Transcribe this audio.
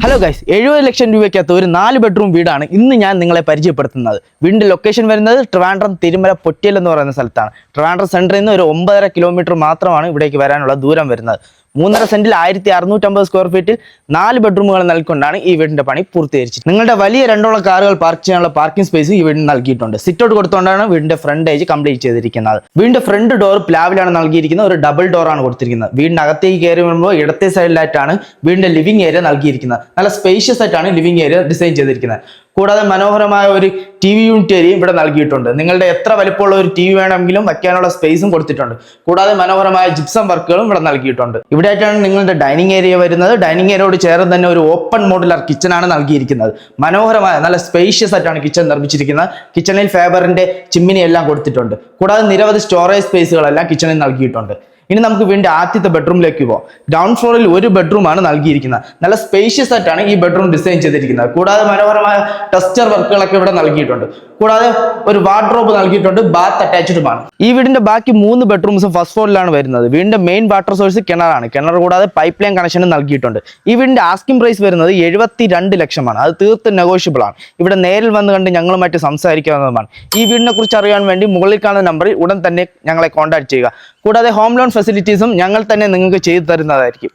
Hello guys, 70 ലക്ഷം രൂപയ്ക്കകത്ത് ഒരു 4 bedroom വീടാണ് ഇന്ന് ഞാൻ നിങ്ങളെ പരിചയപ്പെടുത്തുന്നത്. വീടിന്റെ ലൊക്കേഷൻ വരുന്നത് ട്രിവാൻഡ്രം തിരുമല പൊറ്റിയൽ എന്ന് പറയുന്ന സ്ഥലത്താണ്. ട്രിവാൻഡ്രം സെൻറ്ററിൽ നിന്ന് ഒരു 9.5 കിലോമീറ്റർ മാത്രമാണ് ഇവിടേക്ക് വരാനുള്ള ദൂരം വരുന്നത്. 3.5 സെന്റിൽ 1650 സ്ക്വയർ ഫീറ്റിൽ 4 ബെഡ്റൂമുകൾ നൽകിക്കൊണ്ടാണ് ഈ വീടിന്റെ പണി പൂർത്തീകരിച്ചത്. നിങ്ങളുടെ വലിയ രണ്ടോളം കാറുകൾ പാർക്ക് ചെയ്യാനുള്ള പാർക്കിംഗ് സ്പേസ് ഈ വീടിന് നൽകിയിട്ടുണ്ട്. സിറ്റ് ഔട്ട് കൊടുത്തുകൊണ്ടാണ് വീടിന്റെ ഫ്രണ്ടേജ് കംപ്ലീറ്റ് ചെയ്തിരിക്കുന്നത്. വീടിന്റെ ഫ്രണ്ട് ഡോർ പ്ലാവിലാണ് നൽകിയിരിക്കുന്നത്. ഒരു ഡബിൾ ഡോർ ആണ് കൊടുത്തിരിക്കുന്നത്. വീടിനകത്തേക്ക് കയറി വരുമ്പോൾ ഇടത്തെ സൈഡിലായിട്ടാണ് വീടിന്റെ ലിവിംഗ് ഏരിയ നൽകിയിരിക്കുന്നത്. നല്ല സ്പേഷ്യസ് ആയിട്ടാണ് ലിവിംഗ് ഏരിയ ഡിസൈൻ ചെയ്തിരിക്കുന്നത്. കൂടാതെ മനോഹരമായ ഒരു TV യൂണിറ്റ് ഏരിയയും ഇവിടെ നൽകിയിട്ടുണ്ട്. നിങ്ങളുടെ എത്ര വലിപ്പമുള്ള ഒരു TV വേണമെങ്കിലും വയ്ക്കാനുള്ള സ്പേസും കൊടുത്തിട്ടുണ്ട്. കൂടാതെ മനോഹരമായ ജിപ്സം വർക്കുകളും ഇവിടെ നൽകിയിട്ടുണ്ട്. ഇവിടെ ആയിട്ടാണ് നിങ്ങളുടെ ഡൈനിങ് ഏരിയ വരുന്നത്. ഡൈനിങ് ഏരിയയോട് ചേർന്ന് തന്നെ ഒരു ഓപ്പൺ മോഡുലർ കിച്ചൺ ആണ് നൽകിയിരിക്കുന്നത്. മനോഹരമായ നല്ല സ്പേഷ്യസ് ആയിട്ടാണ് കിച്ചൺ നിർമ്മിച്ചിരിക്കുന്നത്. കിച്ചണിൽ ഫേബറിന്റെ ചിമ്മിനി എല്ലാം കൊടുത്തിട്ടുണ്ട്. കൂടാതെ നിരവധി സ്റ്റോറേജ് സ്പേസുകളെല്ലാം കിച്ചണിൽ നൽകിയിട്ടുണ്ട്. ഇനി നമുക്ക് വീണ്ടും ആദ്യത്തെ ബെഡ്റൂമിലേക്ക് പോകാം. ഗ്രൗണ്ട് ഫ്ലോറിൽ ഒരു ബെഡ്റൂമാണ് നൽകിയിരിക്കുന്നത്. നല്ല സ്പേഷ്യസ് ആയിട്ടാണ് ഈ ബെഡ്റൂം ഡിസൈൻ ചെയ്തിരിക്കുന്നത്. കൂടാതെ മനോഹരമായ ടെക്സ്ചർ വർക്കുകളൊക്കെ ഇവിടെ നൽകിയിട്ടുണ്ട്. കൂടാതെ ഒരു വാർഡ്രോബ് നൽകിയിട്ടുണ്ട്. ബാത്ത് അറ്റാച്ച്ഡുമാണ്. ഈ വീടിന്റെ ബാക്കി 3 ബെഡ്റൂംസും ഫസ്റ്റ് ഫ്ലോറിലാണ് വരുന്നത്. വീടിന്റെ മെയിൻ വാട്ടർ സോഴ്സ് കിണറാണ്. കിണർ കൂടാതെ പൈപ്പ് ലൈൻ കണക്ഷനും നൽകിയിട്ടുണ്ട്. ഈ വീടിന്റെ ആസ്കിംഗ് പ്രൈസ് വരുന്നത് 72 ലക്ഷമാണ്. അത് തീർത്തും നെഗോഷ്യബിൾ ആണ്. ഇവിടെ നേരിൽ വന്ന് കണ്ട് ഞങ്ങളുമായിട്ട് സംസാരിക്കാവുന്നതുമാണ്. ഈ വീടിനെ കുറിച്ച് അറിയാൻ വേണ്ടി മുകളിൽ കാണുന്ന നമ്പറിൽ ഉടൻ തന്നെ ഞങ്ങളെ കോൺടാക്ട് ചെയ്യുക. കൂടാതെ ഹോം ലോൺ ഫെസിലിറ്റീസും ഞങ്ങൾ തന്നെ നിങ്ങൾക്ക് ചെയ്തു തരുന്നതായിരിക്കും.